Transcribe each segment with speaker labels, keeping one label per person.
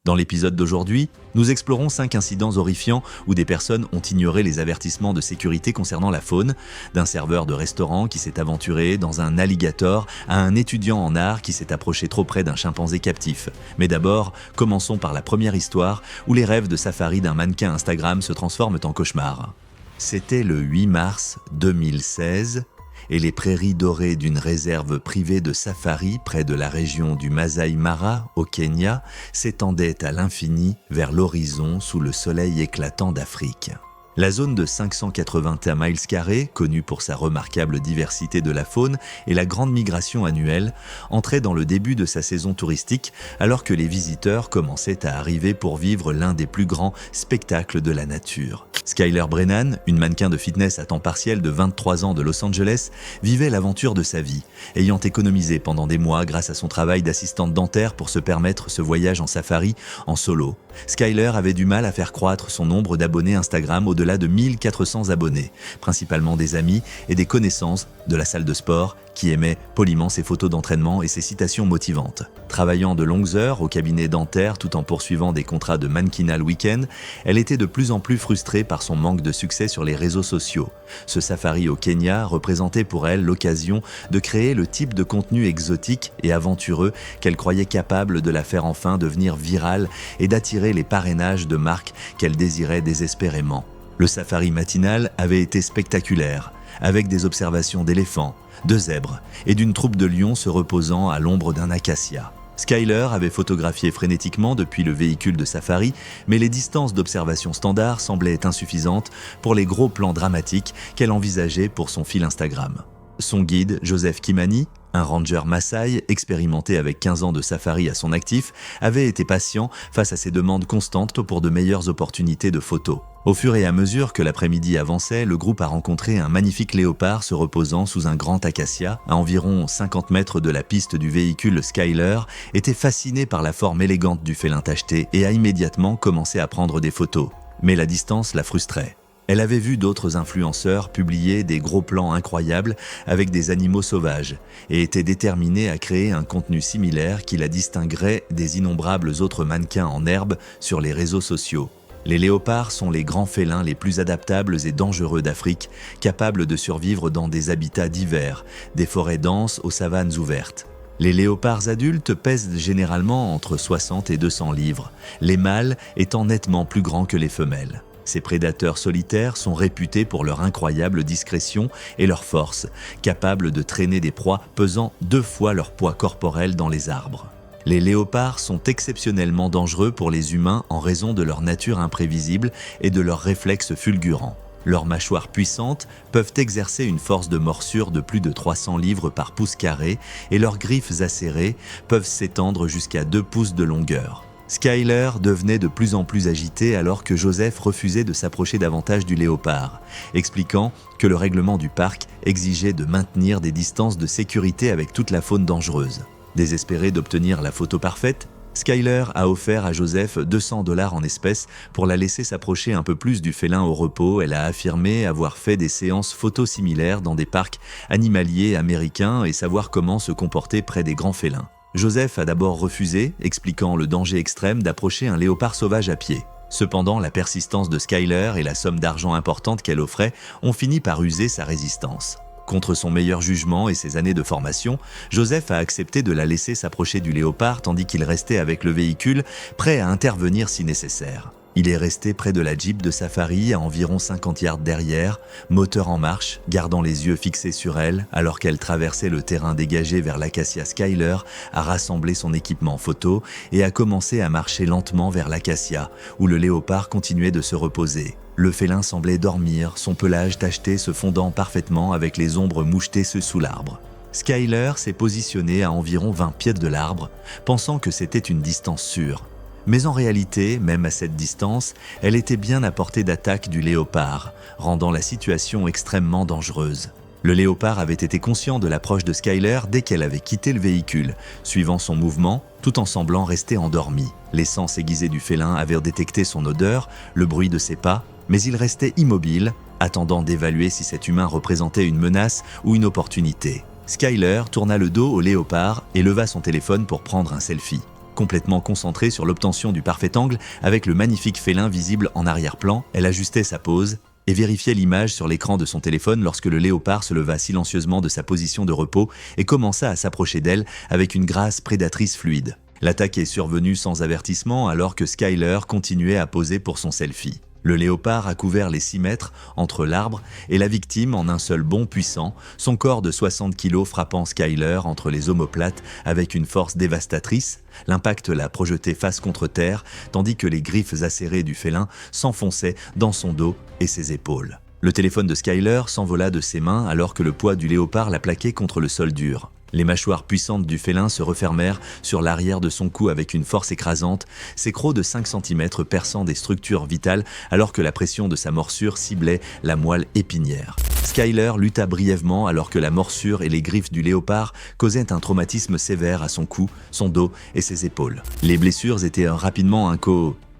Speaker 1: Dans l'épisode d'aujourd'hui, nous explorons 5 incidents horrifiants où des personnes ont ignoré les avertissements de sécurité concernant la faune, d'un serveur de restaurant qui s'est aventuré dans un alligator à un étudiant en art qui s'est approché trop près d'un chimpanzé captif. Mais d'abord, commençons par la première histoire où les rêves de safari d'un mannequin Instagram se transforment en cauchemars. C'était le 8 mars 2016 et les prairies dorées d'une réserve privée de safari près de la région du Masai Mara au Kenya s'étendaient à l'infini vers l'horizon sous le soleil éclatant d'Afrique. La zone de 581 miles carrés, connue pour sa remarquable diversité de la faune et la grande migration annuelle, entrait dans le début de sa saison touristique alors que les visiteurs commençaient à arriver pour vivre l'un des plus grands spectacles de la nature. Skyler Brennan, une mannequin de fitness à temps partiel de 23 ans de Los Angeles, vivait l'aventure de sa vie, ayant économisé pendant des mois grâce à son travail d'assistante dentaire pour se permettre ce voyage en safari en solo. Skyler avait du mal à faire croître son nombre d'abonnés Instagram au-delà de 1400 abonnés, principalement des amis et des connaissances de la salle de sport qui aimaient poliment ses photos d'entraînement et ses citations motivantes. Travaillant de longues heures au cabinet dentaire tout en poursuivant des contrats de mannequinat le week-end, elle était de plus en plus frustrée par son manque de succès sur les réseaux sociaux. Ce safari au Kenya représentait pour elle l'occasion de créer le type de contenu exotique et aventureux qu'elle croyait capable de la faire enfin devenir virale et d'attirer les parrainages de marques qu'elle désirait désespérément. Le safari matinal avait été spectaculaire, avec des observations d'éléphants, de zèbres et d'une troupe de lions se reposant à l'ombre d'un acacia. Skyler avait photographié frénétiquement depuis le véhicule de safari, mais les distances d'observation standard semblaient insuffisantes pour les gros plans dramatiques qu'elle envisageait pour son fil Instagram. Son guide, Joseph Kimani, un ranger Maasai expérimenté avec 15 ans de safari à son actif, avait été patient face à ses demandes constantes pour de meilleures opportunités de photos. Au fur et à mesure que l'après-midi avançait, le groupe a rencontré un magnifique léopard se reposant sous un grand acacia. À environ 50 mètres de la piste du véhicule, Skyler était fasciné par la forme élégante du félin tacheté et a immédiatement commencé à prendre des photos. Mais la distance la frustrait. Elle avait vu d'autres influenceurs publier des gros plans incroyables avec des animaux sauvages et était déterminée à créer un contenu similaire qui la distinguerait des innombrables autres mannequins en herbe sur les réseaux sociaux. Les léopards sont les grands félins les plus adaptables et dangereux d'Afrique, capables de survivre dans des habitats divers, des forêts denses aux savanes ouvertes. Les léopards adultes pèsent généralement entre 60 et 200 livres, les mâles étant nettement plus grands que les femelles. Ces prédateurs solitaires sont réputés pour leur incroyable discrétion et leur force, capables de traîner des proies pesant 2 fois leur poids corporel dans les arbres. Les léopards sont exceptionnellement dangereux pour les humains en raison de leur nature imprévisible et de leurs réflexes fulgurants. Leurs mâchoires puissantes peuvent exercer une force de morsure de plus de 300 livres par pouce carré et leurs griffes acérées peuvent s'étendre jusqu'à 2 pouces de longueur. Skyler devenait de plus en plus agitée alors que Joseph refusait de s'approcher davantage du léopard, expliquant que le règlement du parc exigeait de maintenir des distances de sécurité avec toute la faune dangereuse. Désespérée d'obtenir la photo parfaite, Skyler a offert à Joseph $200 en espèces pour la laisser s'approcher un peu plus du félin au repos. Elle a affirmé avoir fait des séances photos similaires dans des parcs animaliers américains et savoir comment se comporter près des grands félins. Joseph a d'abord refusé, expliquant le danger extrême d'approcher un léopard sauvage à pied. Cependant, la persistance de Skyler et la somme d'argent importante qu'elle offrait ont fini par user sa résistance. Contre son meilleur jugement et ses années de formation, Joseph a accepté de la laisser s'approcher du léopard tandis qu'il restait avec le véhicule, prêt à intervenir si nécessaire. Il est resté près de la Jeep de safari à environ 50 yards derrière, moteur en marche, gardant les yeux fixés sur elle alors qu'elle traversait le terrain dégagé vers l'acacia. Skyler a rassemblé son équipement photo et a commencé à marcher lentement vers l'acacia où le léopard continuait de se reposer. Le félin semblait dormir, son pelage tacheté se fondant parfaitement avec les ombres mouchetées sous l'arbre. Skyler s'est positionnée à environ 20 pieds de l'arbre, pensant que c'était une distance sûre. Mais en réalité, même à cette distance, elle était bien à portée d'attaque du léopard, rendant la situation extrêmement dangereuse. Le léopard avait été conscient de l'approche de Skyler dès qu'elle avait quitté le véhicule, suivant son mouvement, tout en semblant rester endormi. Les sens aiguisés du félin avaient détecté son odeur, le bruit de ses pas, mais il restait immobile, attendant d'évaluer si cet humain représentait une menace ou une opportunité. Skyler tourna le dos au léopard et leva son téléphone pour prendre un selfie. Complètement concentrée sur l'obtention du parfait angle, avec le magnifique félin visible en arrière-plan, elle ajustait sa pose et vérifiait l'image sur l'écran de son téléphone lorsque le léopard se leva silencieusement de sa position de repos et commença à s'approcher d'elle avec une grâce prédatrice fluide. L'attaque est survenue sans avertissement alors que Skyler continuait à poser pour son selfie. Le léopard a couvert les 6 mètres entre l'arbre et la victime en un seul bond puissant, son corps de 60 kg frappant Skyler entre les omoplates avec une force dévastatrice. L'impact l'a projeté face contre terre, tandis que les griffes acérées du félin s'enfonçaient dans son dos et ses épaules. Le téléphone de Skyler s'envola de ses mains alors que le poids du léopard l'a plaqué contre le sol dur. Les mâchoires puissantes du félin se refermèrent sur l'arrière de son cou avec une force écrasante, ses crocs de 5 cm perçant des structures vitales alors que la pression de sa morsure ciblait la moelle épinière. Skyler lutta brièvement alors que la morsure et les griffes du léopard causaient un traumatisme sévère à son cou, son dos et ses épaules. Les blessures étaient rapidement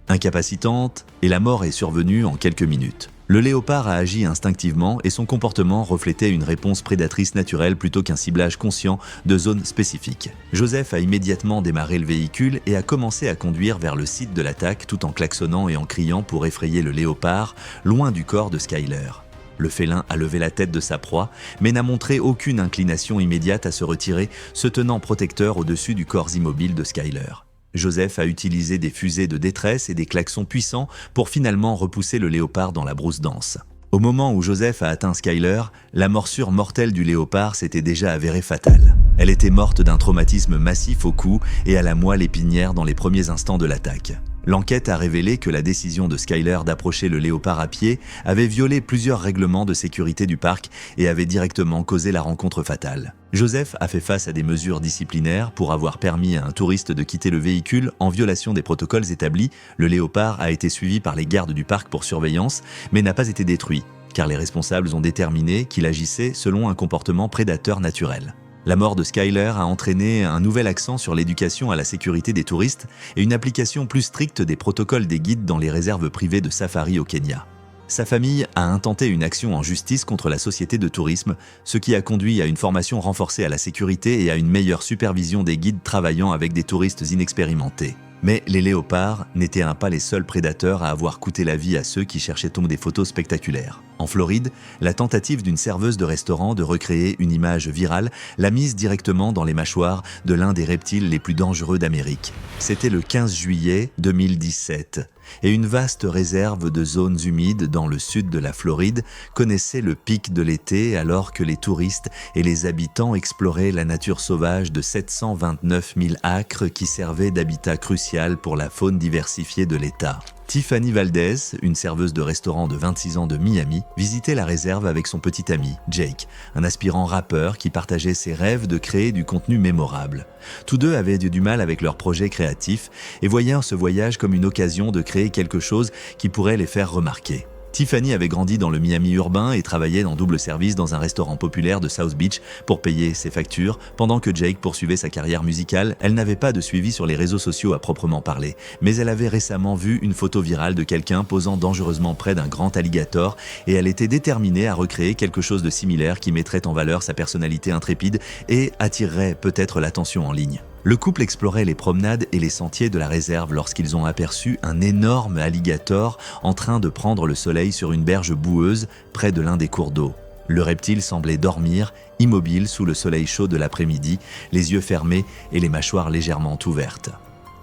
Speaker 1: incapacitantes et la mort est survenue en quelques minutes. Le léopard a agi instinctivement et son comportement reflétait une réponse prédatrice naturelle plutôt qu'un ciblage conscient de zones spécifiques. Joseph a immédiatement démarré le véhicule et a commencé à conduire vers le site de l'attaque tout en klaxonnant et en criant pour effrayer le léopard, loin du corps de Skyler. Le félin a levé la tête de sa proie, mais n'a montré aucune inclination immédiate à se retirer, se tenant protecteur au-dessus du corps immobile de Skyler. Joseph a utilisé des fusées de détresse et des klaxons puissants pour finalement repousser le léopard dans la brousse dense. Au moment où Joseph a atteint Skyler, la morsure mortelle du léopard s'était déjà avérée fatale. Elle était morte d'un traumatisme massif au cou et à la moelle épinière dans les premiers instants de l'attaque. L'enquête a révélé que la décision de Skyler d'approcher le léopard à pied avait violé plusieurs règlements de sécurité du parc et avait directement causé la rencontre fatale. Joseph a fait face à des mesures disciplinaires pour avoir permis à un touriste de quitter le véhicule en violation des protocoles établis. Le léopard a été suivi par les gardes du parc pour surveillance, mais n'a pas été détruit, car les responsables ont déterminé qu'il agissait selon un comportement prédateur naturel. La mort de Skyler a entraîné un nouvel accent sur l'éducation à la sécurité des touristes et une application plus stricte des protocoles des guides dans les réserves privées de safari au Kenya. Sa famille a intenté une action en justice contre la société de tourisme, ce qui a conduit à une formation renforcée à la sécurité et à une meilleure supervision des guides travaillant avec des touristes inexpérimentés. Mais les léopards n'étaient pas les seuls prédateurs à avoir coûté la vie à ceux qui cherchaient des photos spectaculaires. En Floride, la tentative d'une serveuse de restaurant de recréer une image virale l'a mise directement dans les mâchoires de l'un des reptiles les plus dangereux d'Amérique. C'était le 15 juillet 2017. Et une vaste réserve de zones humides dans le sud de la Floride connaissait le pic de l'été alors que les touristes et les habitants exploraient la nature sauvage de 729 000 acres qui servaient d'habitat crucial pour la faune diversifiée de l'État. Tiffany Valdez, une serveuse de restaurant de 26 ans de Miami, visitait la réserve avec son petit ami, Jake, un aspirant rappeur qui partageait ses rêves de créer du contenu mémorable. Tous deux avaient du mal avec leur projet créatif et voyaient ce voyage comme une occasion de créer quelque chose qui pourrait les faire remarquer. Tiffany avait grandi dans le Miami urbain et travaillait en double service dans un restaurant populaire de South Beach pour payer ses factures, pendant que Jake poursuivait sa carrière musicale. Elle n'avait pas de suivi sur les réseaux sociaux à proprement parler, mais elle avait récemment vu une photo virale de quelqu'un posant dangereusement près d'un grand alligator et elle était déterminée à recréer quelque chose de similaire qui mettrait en valeur sa personnalité intrépide et attirerait peut-être l'attention en ligne. Le couple explorait les promenades et les sentiers de la réserve lorsqu'ils ont aperçu un énorme alligator en train de prendre le soleil sur une berge boueuse près de l'un des cours d'eau. Le reptile semblait dormir, immobile sous le soleil chaud de l'après-midi, les yeux fermés et les mâchoires légèrement ouvertes.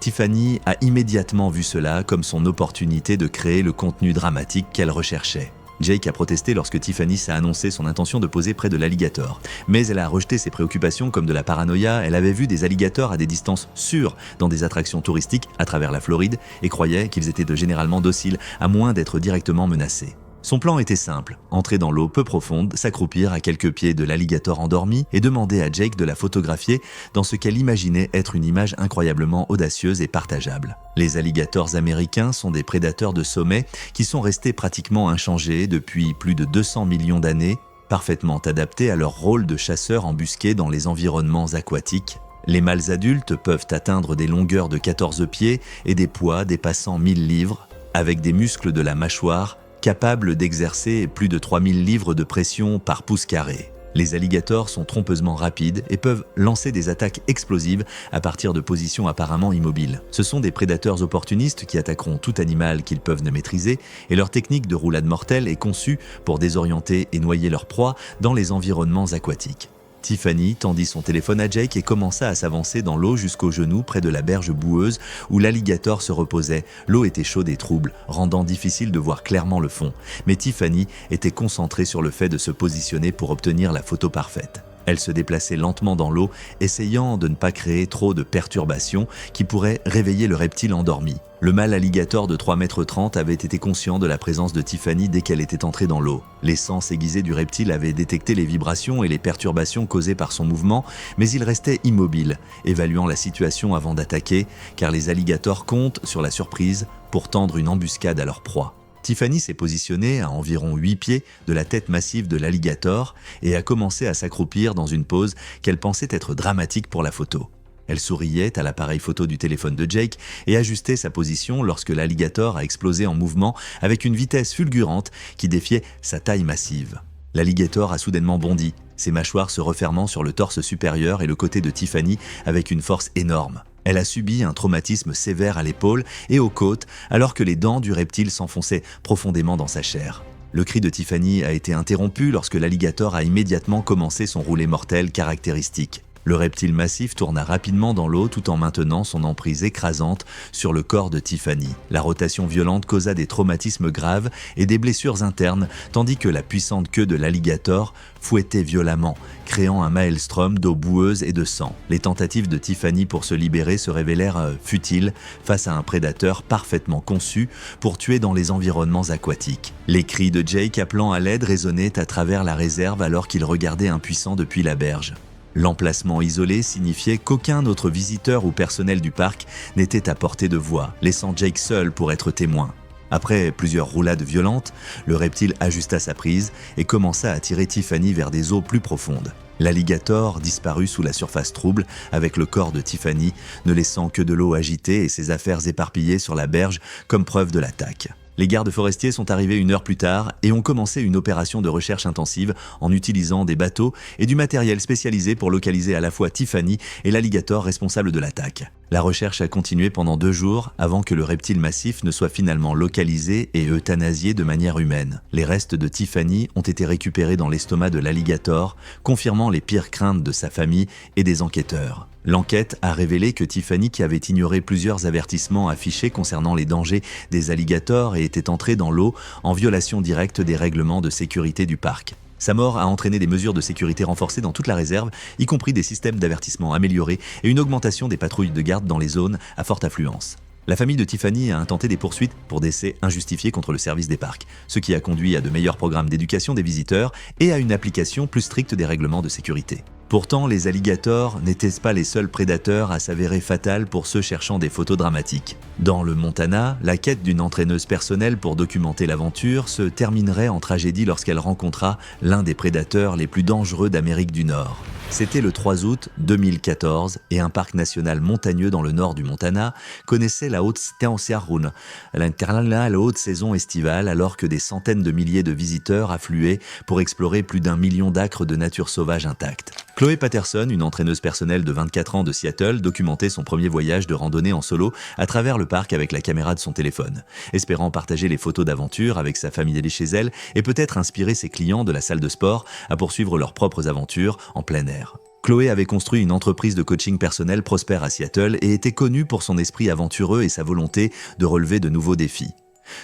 Speaker 1: Tiffany a immédiatement vu cela comme son opportunité de créer le contenu dramatique qu'elle recherchait. Jake a protesté lorsque Tiffany s'est annoncé son intention de poser près de l'alligator. Mais elle a rejeté ses préoccupations comme de la paranoïa. Elle avait vu des alligators à des distances sûres dans des attractions touristiques à travers la Floride et croyait qu'ils étaient généralement dociles, à moins d'être directement menacés. Son plan était simple, entrer dans l'eau peu profonde, s'accroupir à quelques pieds de l'alligator endormi et demander à Jake de la photographier dans ce qu'elle imaginait être une image incroyablement audacieuse et partageable. Les alligators américains sont des prédateurs de sommet qui sont restés pratiquement inchangés depuis plus de 200 millions d'années, parfaitement adaptés à leur rôle de chasseurs embusqués dans les environnements aquatiques. Les mâles adultes peuvent atteindre des longueurs de 14 pieds et des poids dépassant 1000 livres, avec des muscles de la mâchoire capable d'exercer plus de 3000 livres de pression par pouce carré. Les alligators sont trompeusement rapides et peuvent lancer des attaques explosives à partir de positions apparemment immobiles. Ce sont des prédateurs opportunistes qui attaqueront tout animal qu'ils peuvent ne maîtriser et leur technique de roulade mortelle est conçue pour désorienter et noyer leur proie dans les environnements aquatiques. Tiffany tendit son téléphone à Jake et commença à s'avancer dans l'eau jusqu'aux genoux près de la berge boueuse où l'alligator se reposait. L'eau était chaude et trouble, rendant difficile de voir clairement le fond. Mais Tiffany était concentrée sur le fait de se positionner pour obtenir la photo parfaite. Elle se déplaçait lentement dans l'eau, essayant de ne pas créer trop de perturbations qui pourraient réveiller le reptile endormi. Le mâle alligator de 3,30 m avait été conscient de la présence de Tiffany dès qu'elle était entrée dans l'eau. Les sens aiguisés du reptile avaient détecté les vibrations et les perturbations causées par son mouvement, mais il restait immobile, évaluant la situation avant d'attaquer, car les alligators comptent sur la surprise pour tendre une embuscade à leur proie. Tiffany s'est positionnée à environ 8 pieds de la tête massive de l'alligator et a commencé à s'accroupir dans une pose qu'elle pensait être dramatique pour la photo. Elle souriait à l'appareil photo du téléphone de Jake et ajustait sa position lorsque l'alligator a explosé en mouvement avec une vitesse fulgurante qui défiait sa taille massive. L'alligator a soudainement bondi, ses mâchoires se refermant sur le torse supérieur et le côté de Tiffany avec une force énorme. Elle a subi un traumatisme sévère à l'épaule et aux côtes alors que les dents du reptile s'enfonçaient profondément dans sa chair. Le cri de Tiffany a été interrompu lorsque l'alligator a immédiatement commencé son roulé mortel caractéristique. Le reptile massif tourna rapidement dans l'eau tout en maintenant son emprise écrasante sur le corps de Tiffany. La rotation violente causa des traumatismes graves et des blessures internes, tandis que la puissante queue de l'alligator fouettait violemment, créant un maelstrom d'eau boueuse et de sang. Les tentatives de Tiffany pour se libérer se révélèrent futiles face à un prédateur parfaitement conçu pour tuer dans les environnements aquatiques. Les cris de Jake appelant à l'aide résonnaient à travers la réserve alors qu'il regardait impuissant depuis la berge. L'emplacement isolé signifiait qu'aucun autre visiteur ou personnel du parc n'était à portée de voix, laissant Jake seul pour être témoin. Après plusieurs roulades violentes, le reptile ajusta sa prise et commença à tirer Tiffany vers des eaux plus profondes. L'alligator disparut sous la surface trouble avec le corps de Tiffany, ne laissant que de l'eau agitée et ses affaires éparpillées sur la berge comme preuve de l'attaque. Les gardes forestiers sont arrivés 1 heure plus tard et ont commencé une opération de recherche intensive en utilisant des bateaux et du matériel spécialisé pour localiser à la fois Tiffany et l'alligator responsable de l'attaque. La recherche a continué pendant 2 jours avant que le reptile massif ne soit finalement localisé et euthanasié de manière humaine. Les restes de Tiffany ont été récupérés dans l'estomac de l'alligator, confirmant les pires craintes de sa famille et des enquêteurs. L'enquête a révélé que Tiffany, qui avait ignoré plusieurs avertissements affichés concernant les dangers des alligators et était entrée dans l'eau en violation directe des règlements de sécurité du parc. Sa mort a entraîné des mesures de sécurité renforcées dans toute la réserve, y compris des systèmes d'avertissement améliorés et une augmentation des patrouilles de garde dans les zones à forte affluence. La famille de Tiffany a intenté des poursuites pour décès injustifiés contre le service des parcs, ce qui a conduit à de meilleurs programmes d'éducation des visiteurs et à une application plus stricte des règlements de sécurité. Pourtant, les alligators n'étaient pas les seuls prédateurs à s'avérer fatals pour ceux cherchant des photos dramatiques. Dans le Montana, la quête d'une entraîneuse personnelle pour documenter l'aventure se terminerait en tragédie lorsqu'elle rencontra l'un des prédateurs les plus dangereux d'Amérique du Nord. C'était le 3 août 2014 et un parc national montagneux dans le nord du Montana connaissait la haute saison estivale alors que des centaines de milliers de visiteurs affluaient pour explorer plus d'1 million d'acres de nature sauvage intacte. Chloé Patterson, une entraîneuse personnelle de 24 ans de Seattle, documentait son premier voyage de randonnée en solo à travers le parc avec la caméra de son téléphone, espérant partager les photos d'aventure avec sa famille chez elle et peut-être inspirer ses clients de la salle de sport à poursuivre leurs propres aventures en plein air. Chloé avait construit une entreprise de coaching personnel prospère à Seattle et était connue pour son esprit aventureux et sa volonté de relever de nouveaux défis.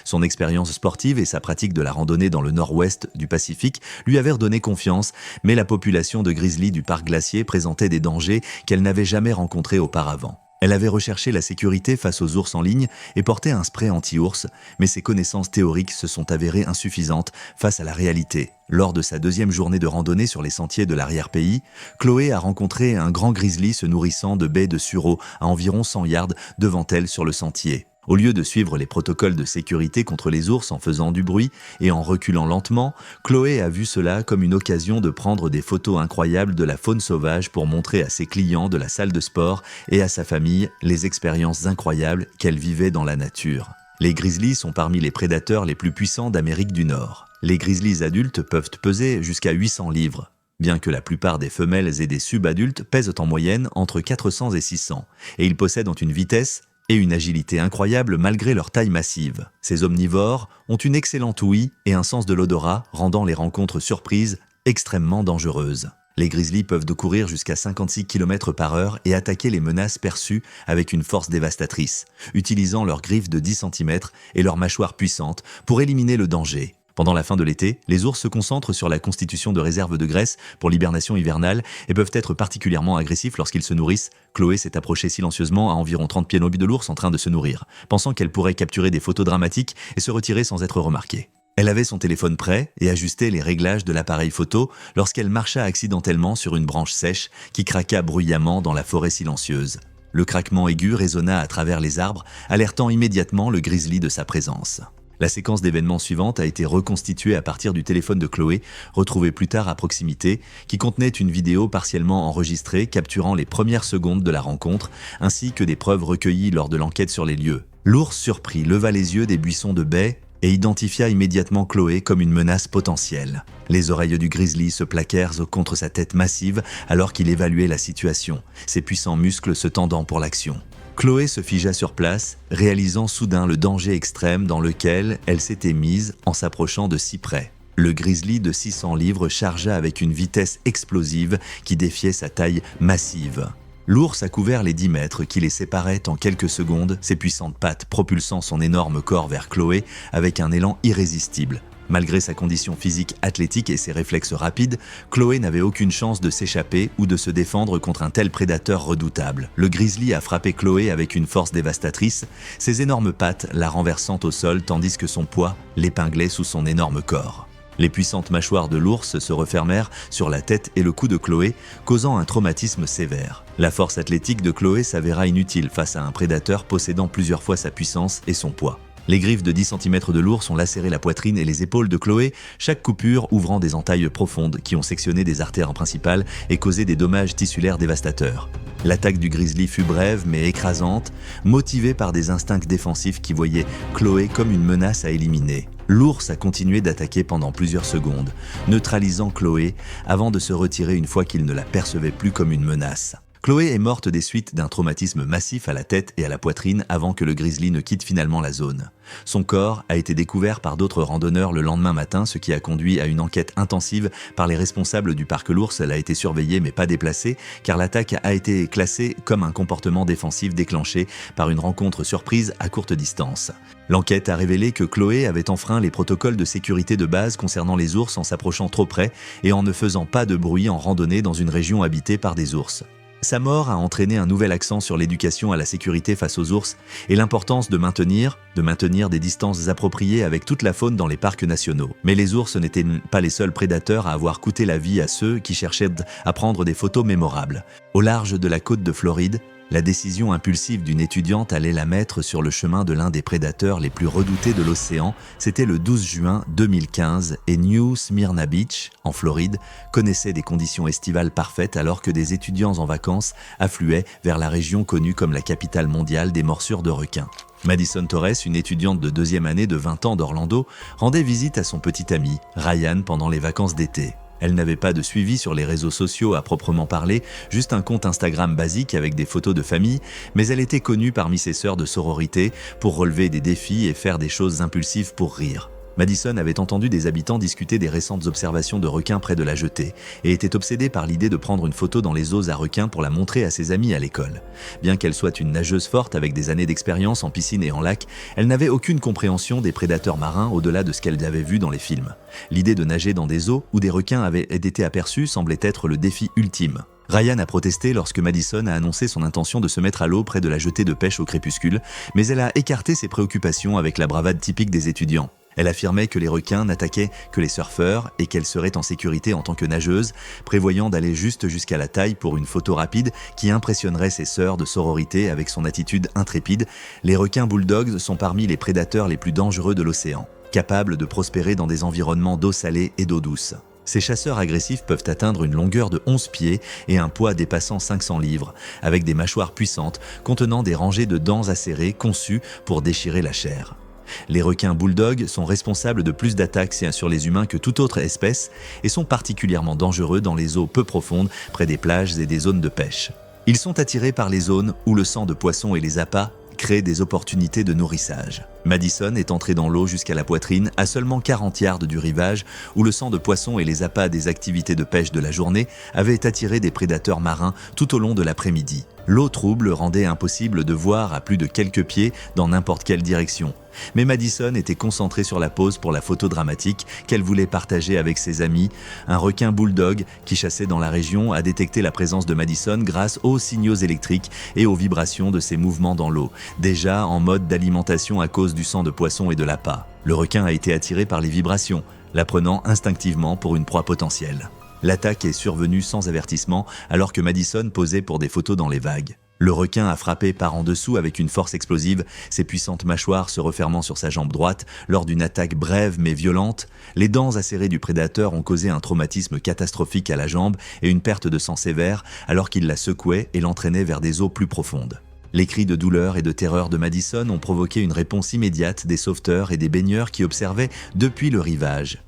Speaker 1: Son expérience sportive et sa pratique de la randonnée dans le nord-ouest du Pacifique lui avaient redonné confiance, mais la population de grizzlies du parc glacier présentait des dangers qu'elle n'avait jamais rencontrés auparavant. Elle avait recherché la sécurité face aux ours en ligne et portait un spray anti-ours, mais ses connaissances théoriques se sont avérées insuffisantes face à la réalité. Lors de sa 2e journée de randonnée sur les sentiers de l'arrière-pays, Chloé a rencontré un grand grizzly se nourrissant de baies de sureau à environ 100 yards devant elle sur le sentier. Au lieu de suivre les protocoles de sécurité contre les ours en faisant du bruit et en reculant lentement, Chloé a vu cela comme une occasion de prendre des photos incroyables de la faune sauvage pour montrer à ses clients de la salle de sport et à sa famille les expériences incroyables qu'elle vivait dans la nature. Les grizzlies sont parmi les prédateurs les plus puissants d'Amérique du Nord. Les grizzlies adultes peuvent peser jusqu'à 800 livres. bien que la plupart des femelles et des subadultes pèsent en moyenne entre 400 et 600, et ils possèdent une vitesse et une agilité incroyables malgré leur taille massive. Ces omnivores ont une excellente ouïe et un sens de l'odorat, rendant les rencontres surprises extrêmement dangereuses. Les grizzlies peuvent courir jusqu'à 56 km/h et attaquer les menaces perçues avec une force dévastatrice, utilisant leurs griffes de 10 cm et leurs mâchoires puissantes pour éliminer le danger. Pendant la fin de l'été, les ours se concentrent sur la constitution de réserves de graisse pour l'hibernation hivernale et peuvent être particulièrement agressifs lorsqu'ils se nourrissent. Chloé s'est approchée silencieusement à environ 30 pieds de l'ours en train de se nourrir, pensant qu'elle pourrait capturer des photos dramatiques et se retirer sans être remarquée. Elle avait son téléphone prêt et ajustait les réglages de l'appareil photo lorsqu'elle marcha accidentellement sur une branche sèche qui craqua bruyamment dans la forêt silencieuse. Le craquement aigu résonna à travers les arbres, alertant immédiatement le grizzly de sa présence. La séquence d'événements suivante a été reconstituée à partir du téléphone de Chloé, retrouvé plus tard à proximité, qui contenait une vidéo partiellement enregistrée capturant les premières secondes de la rencontre, ainsi que des preuves recueillies lors de l'enquête sur les lieux. L'ours surpris leva les yeux des buissons de baie et identifia immédiatement Chloé comme une menace potentielle. Les oreilles du grizzly se plaquèrent contre sa tête massive alors qu'il évaluait la situation, ses puissants muscles se tendant pour l'action. Chloé se figea sur place, réalisant soudain le danger extrême dans lequel elle s'était mise en s'approchant de si près. Le grizzly de 600 livres chargea avec une vitesse explosive qui défiait sa taille massive. L'ours a couvert les 10 mètres qui les séparaient en quelques secondes, ses puissantes pattes propulsant son énorme corps vers Chloé avec un élan irrésistible. Malgré sa condition physique athlétique et ses réflexes rapides, Chloé n'avait aucune chance de s'échapper ou de se défendre contre un tel prédateur redoutable. Le grizzly a frappé Chloé avec une force dévastatrice, ses énormes pattes la renversant au sol tandis que son poids l'épinglait sous son énorme corps. Les puissantes mâchoires de l'ours se refermèrent sur la tête et le cou de Chloé, causant un traumatisme sévère. La force athlétique de Chloé s'avéra inutile face à un prédateur possédant plusieurs fois sa puissance et son poids. Les griffes de 10 cm de l'ours ont lacéré la poitrine et les épaules de Chloé, chaque coupure ouvrant des entailles profondes qui ont sectionné des artères principales et causé des dommages tissulaires dévastateurs. L'attaque du grizzly fut brève mais écrasante, motivée par des instincts défensifs qui voyaient Chloé comme une menace à éliminer. L'ours a continué d'attaquer pendant plusieurs secondes, neutralisant Chloé avant de se retirer une fois qu'il ne la percevait plus comme une menace. Chloé est morte des suites d'un traumatisme massif à la tête et à la poitrine avant que le grizzly ne quitte finalement la zone. Son corps a été découvert par d'autres randonneurs le lendemain matin, ce qui a conduit à une enquête intensive par les responsables du parc L'Ours. Elle a été surveillée mais pas déplacée, car l'attaque a été classée comme un comportement défensif déclenché par une rencontre surprise à courte distance. L'enquête a révélé que Chloé avait enfreint les protocoles de sécurité de base concernant les ours en s'approchant trop près et en ne faisant pas de bruit en randonnée dans une région habitée par des ours. Sa mort a entraîné un nouvel accent sur l'éducation à la sécurité face aux ours et l'importance de maintenir des distances appropriées avec toute la faune dans les parcs nationaux. Mais les ours n'étaient pas les seuls prédateurs à avoir coûté la vie à ceux qui cherchaient à prendre des photos mémorables. Au large de la côte de Floride, la décision impulsive d'une étudiante allait la mettre sur le chemin de l'un des prédateurs les plus redoutés de l'océan. C'était le 12 juin 2015 et New Smyrna Beach, en Floride, connaissait des conditions estivales parfaites alors que des étudiants en vacances affluaient vers la région connue comme la capitale mondiale des morsures de requins. Madison Torres, une étudiante de 2e année de 20 ans d'Orlando, rendait visite à son petit ami, Ryan, pendant les vacances d'été. Elle n'avait pas de suivi sur les réseaux sociaux à proprement parler, juste un compte Instagram basique avec des photos de famille, mais elle était connue parmi ses sœurs de sororité pour relever des défis et faire des choses impulsives pour rire. Madison avait entendu des habitants discuter des récentes observations de requins près de la jetée et était obsédée par l'idée de prendre une photo dans les eaux à requins pour la montrer à ses amis à l'école. Bien qu'elle soit une nageuse forte avec des années d'expérience en piscine et en lac, elle n'avait aucune compréhension des prédateurs marins au-delà de ce qu'elle avait vu dans les films. L'idée de nager dans des eaux où des requins avaient été aperçus semblait être le défi ultime. Ryan a protesté lorsque Madison a annoncé son intention de se mettre à l'eau près de la jetée de pêche au crépuscule, mais elle a écarté ses préoccupations avec la bravade typique des étudiants. Elle affirmait que les requins n'attaquaient que les surfeurs et qu'elle serait en sécurité en tant que nageuse, prévoyant d'aller juste jusqu'à la taille pour une photo rapide qui impressionnerait ses sœurs de sororité avec son attitude intrépide. Les requins bulldogs sont parmi les prédateurs les plus dangereux de l'océan, capables de prospérer dans des environnements d'eau salée et d'eau douce. Ces chasseurs agressifs peuvent atteindre une longueur de 11 pieds et un poids dépassant 500 livres, avec des mâchoires puissantes contenant des rangées de dents acérées conçues pour déchirer la chair. Les requins bulldogs sont responsables de plus d'attaques sur les humains que toute autre espèce et sont particulièrement dangereux dans les eaux peu profondes près des plages et des zones de pêche. Ils sont attirés par les zones où le sang de poisson et les appâts créent des opportunités de nourrissage. Madison est entré dans l'eau jusqu'à la poitrine, à seulement 40 yards du rivage, où le sang de poisson et les appâts des activités de pêche de la journée avaient attiré des prédateurs marins tout au long de l'après-midi. L'eau trouble rendait impossible de voir à plus de quelques pieds dans n'importe quelle direction. Mais Madison était concentrée sur la pose pour la photo dramatique qu'elle voulait partager avec ses amis. Un requin bulldog qui chassait dans la région a détecté la présence de Madison grâce aux signaux électriques et aux vibrations de ses mouvements dans l'eau, déjà en mode d'alimentation à cause du sang de poisson et de l'appât. Le requin a été attiré par les vibrations, la prenant instinctivement pour une proie potentielle. L'attaque est survenue sans avertissement alors que Madison posait pour des photos dans les vagues. Le requin a frappé par en dessous avec une force explosive, ses puissantes mâchoires se refermant sur sa jambe droite lors d'une attaque brève mais violente. Les dents acérées du prédateur ont causé un traumatisme catastrophique à la jambe et une perte de sang sévère alors qu'il la secouait et l'entraînait vers des eaux plus profondes. Les cris de douleur et de terreur de Madison ont provoqué une réponse immédiate des sauveteurs et des baigneurs qui observaient depuis le rivage.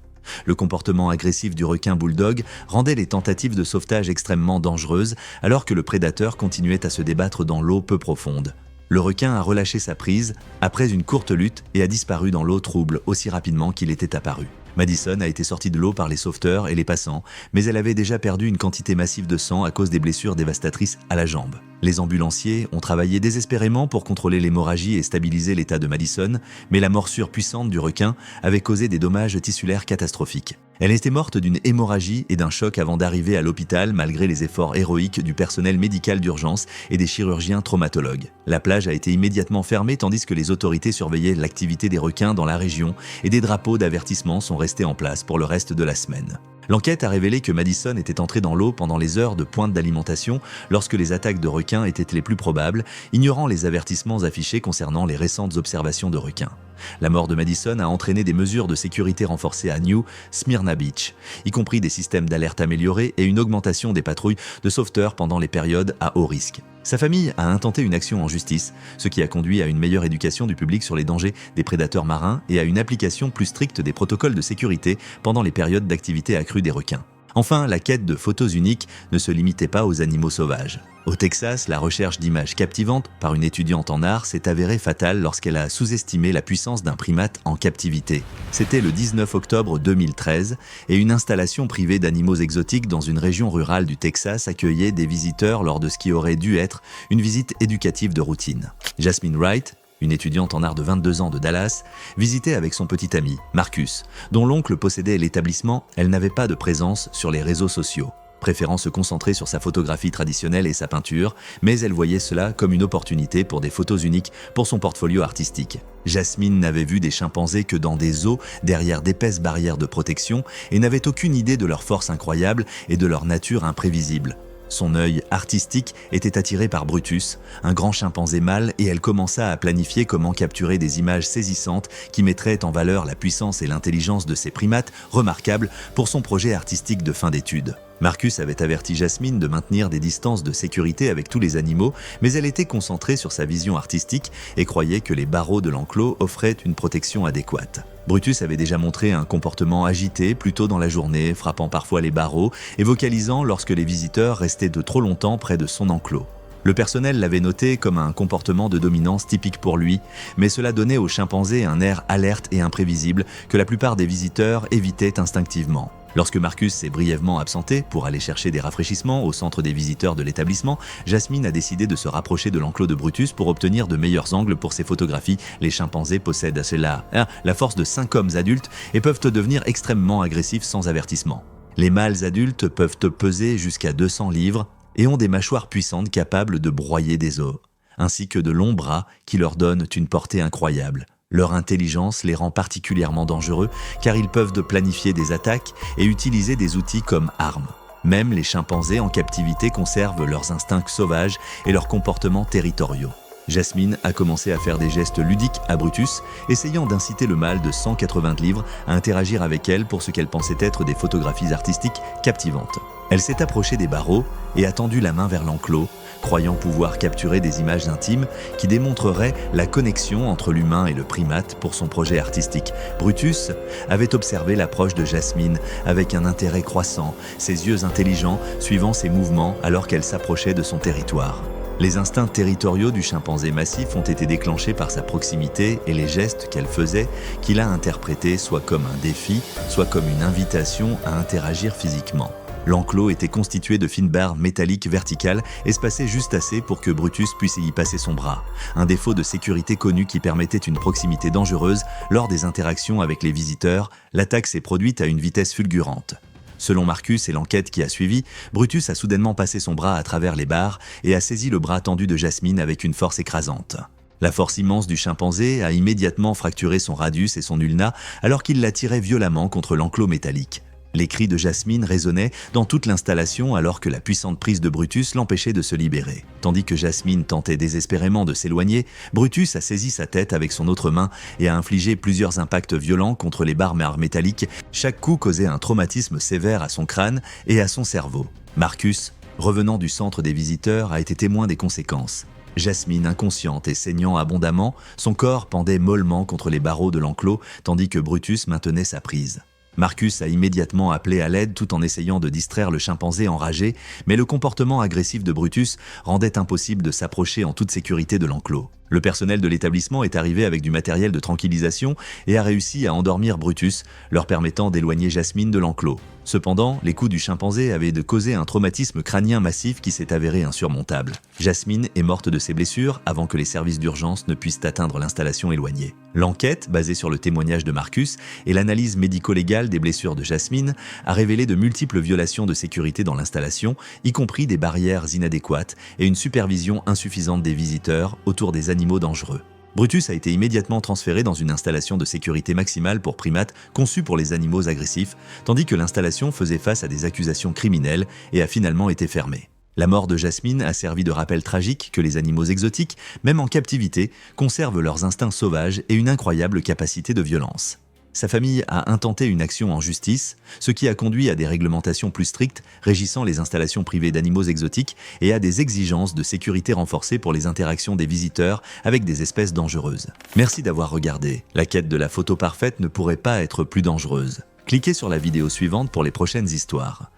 Speaker 1: Le comportement agressif du requin bulldog rendait les tentatives de sauvetage extrêmement dangereuses alors que le prédateur continuait à se débattre dans l'eau peu profonde. Le requin a relâché sa prise après une courte lutte et a disparu dans l'eau trouble aussi rapidement qu'il était apparu. Madison a été sortie de l'eau par les sauveteurs et les passants, mais elle avait déjà perdu une quantité massive de sang à cause des blessures dévastatrices à la jambe. Les ambulanciers ont travaillé désespérément pour contrôler l'hémorragie et stabiliser l'état de Madison, mais la morsure puissante du requin avait causé des dommages tissulaires catastrophiques. Elle était morte d'une hémorragie et d'un choc avant d'arriver à l'hôpital malgré les efforts héroïques du personnel médical d'urgence et des chirurgiens traumatologues. La plage a été immédiatement fermée tandis que les autorités surveillaient l'activité des requins dans la région et des drapeaux d'avertissement sont restés en place pour le reste de la semaine. L'enquête a révélé que Madison était entrée dans l'eau pendant les heures de pointe d'alimentation lorsque les attaques de requins étaient les plus probables, ignorant les avertissements affichés concernant les récentes observations de requins. La mort de Madison a entraîné des mesures de sécurité renforcées à New Smyrna Beach, y compris des systèmes d'alerte améliorés et une augmentation des patrouilles de sauveteurs pendant les périodes à haut risque. Sa famille a intenté une action en justice, ce qui a conduit à une meilleure éducation du public sur les dangers des prédateurs marins et à une application plus stricte des protocoles de sécurité pendant les périodes d'activité accrue des requins. Enfin, la quête de photos uniques ne se limitait pas aux animaux sauvages. Au Texas, la recherche d'images captivantes par une étudiante en art s'est avérée fatale lorsqu'elle a sous-estimé la puissance d'un primate en captivité. C'était le 19 octobre 2013 et une installation privée d'animaux exotiques dans une région rurale du Texas accueillait des visiteurs lors de ce qui aurait dû être une visite éducative de routine. Jasmine Wright, une étudiante en art de 22 ans de Dallas, visitait avec son petit ami, Marcus, dont l'oncle possédait l'établissement. Elle n'avait pas de présence sur les réseaux sociaux, préférant se concentrer sur sa photographie traditionnelle et sa peinture, mais elle voyait cela comme une opportunité pour des photos uniques pour son portfolio artistique. Jasmine n'avait vu des chimpanzés que dans des eaux, derrière d'épaisses barrières de protection, et n'avait aucune idée de leur force incroyable et de leur nature imprévisible. Son œil artistique était attiré par Brutus, un grand chimpanzé mâle, et elle commença à planifier comment capturer des images saisissantes qui mettraient en valeur la puissance et l'intelligence de ces primates remarquables pour son projet artistique de fin d'études. Marcus avait averti Jasmine de maintenir des distances de sécurité avec tous les animaux, mais elle était concentrée sur sa vision artistique et croyait que les barreaux de l'enclos offraient une protection adéquate. Brutus avait déjà montré un comportement agité plus tôt dans la journée, frappant parfois les barreaux et vocalisant lorsque les visiteurs restaient de trop longtemps près de son enclos. Le personnel l'avait noté comme un comportement de dominance typique pour lui, mais cela donnait au chimpanzé un air alerte et imprévisible que la plupart des visiteurs évitaient instinctivement. Lorsque Marcus s'est brièvement absenté pour aller chercher des rafraîchissements au centre des visiteurs de l'établissement, Jasmine a décidé de se rapprocher de l'enclos de Brutus pour obtenir de meilleurs angles pour ses photographies. Les chimpanzés possèdent la force de 5 hommes adultes et peuvent devenir extrêmement agressifs sans avertissement. Les mâles adultes peuvent peser jusqu'à 200 livres et ont des mâchoires puissantes capables de broyer des os, ainsi que de longs bras qui leur donnent une portée incroyable. Leur intelligence les rend particulièrement dangereux car ils peuvent planifier des attaques et utiliser des outils comme armes. Même les chimpanzés en captivité conservent leurs instincts sauvages et leurs comportements territoriaux. Jasmine a commencé à faire des gestes ludiques à Brutus, essayant d'inciter le mâle de 180 livres à interagir avec elle pour ce qu'elle pensait être des photographies artistiques captivantes. Elle s'est approchée des barreaux et a tendu la main vers l'enclos, croyant pouvoir capturer des images intimes qui démontreraient la connexion entre l'humain et le primate pour son projet artistique. Brutus avait observé l'approche de Jasmine avec un intérêt croissant, ses yeux intelligents suivant ses mouvements alors qu'elle s'approchait de son territoire. Les instincts territoriaux du chimpanzé massif ont été déclenchés par sa proximité et les gestes qu'elle faisait, qu'il a interprétés soit comme un défi, soit comme une invitation à interagir physiquement. L'enclos était constitué de fines barres métalliques verticales, espacées juste assez pour que Brutus puisse y passer son bras. Un défaut de sécurité connu qui permettait une proximité dangereuse lors des interactions avec les visiteurs, l'attaque s'est produite à une vitesse fulgurante. Selon Marcus et l'enquête qui a suivi, Brutus a soudainement passé son bras à travers les barres et a saisi le bras tendu de Jasmine avec une force écrasante. La force immense du chimpanzé a immédiatement fracturé son radius et son ulna alors qu'il la tirait violemment contre l'enclos métallique. Les cris de Jasmine résonnaient dans toute l'installation alors que la puissante prise de Brutus l'empêchait de se libérer. Tandis que Jasmine tentait désespérément de s'éloigner, Brutus a saisi sa tête avec son autre main et a infligé plusieurs impacts violents contre les barres métalliques. Chaque coup causait un traumatisme sévère à son crâne et à son cerveau. Marcus, revenant du centre des visiteurs, a été témoin des conséquences. Jasmine, inconsciente et saignant abondamment, son corps pendait mollement contre les barreaux de l'enclos tandis que Brutus maintenait sa prise. Marcus a immédiatement appelé à l'aide tout en essayant de distraire le chimpanzé enragé, mais le comportement agressif de Brutus rendait impossible de s'approcher en toute sécurité de l'enclos. Le personnel de l'établissement est arrivé avec du matériel de tranquillisation et a réussi à endormir Brutus, leur permettant d'éloigner Jasmine de l'enclos. Cependant, les coups du chimpanzé avaient causé un traumatisme crânien massif qui s'est avéré insurmontable. Jasmine est morte de ses blessures avant que les services d'urgence ne puissent atteindre l'installation éloignée. L'enquête, basée sur le témoignage de Marcus et l'analyse médico-légale des blessures de Jasmine, a révélé de multiples violations de sécurité dans l'installation, y compris des barrières inadéquates et une supervision insuffisante des visiteurs autour des animaux dangereux. Brutus a été immédiatement transféré dans une installation de sécurité maximale pour primates conçue pour les animaux agressifs, tandis que l'installation faisait face à des accusations criminelles et a finalement été fermée. La mort de Jasmine a servi de rappel tragique que les animaux exotiques, même en captivité, conservent leurs instincts sauvages et une incroyable capacité de violence. Sa famille a intenté une action en justice, ce qui a conduit à des réglementations plus strictes régissant les installations privées d'animaux exotiques et à des exigences de sécurité renforcées pour les interactions des visiteurs avec des espèces dangereuses. Merci d'avoir regardé. La quête de la photo parfaite ne pourrait pas être plus dangereuse. Cliquez sur la vidéo suivante pour les prochaines histoires.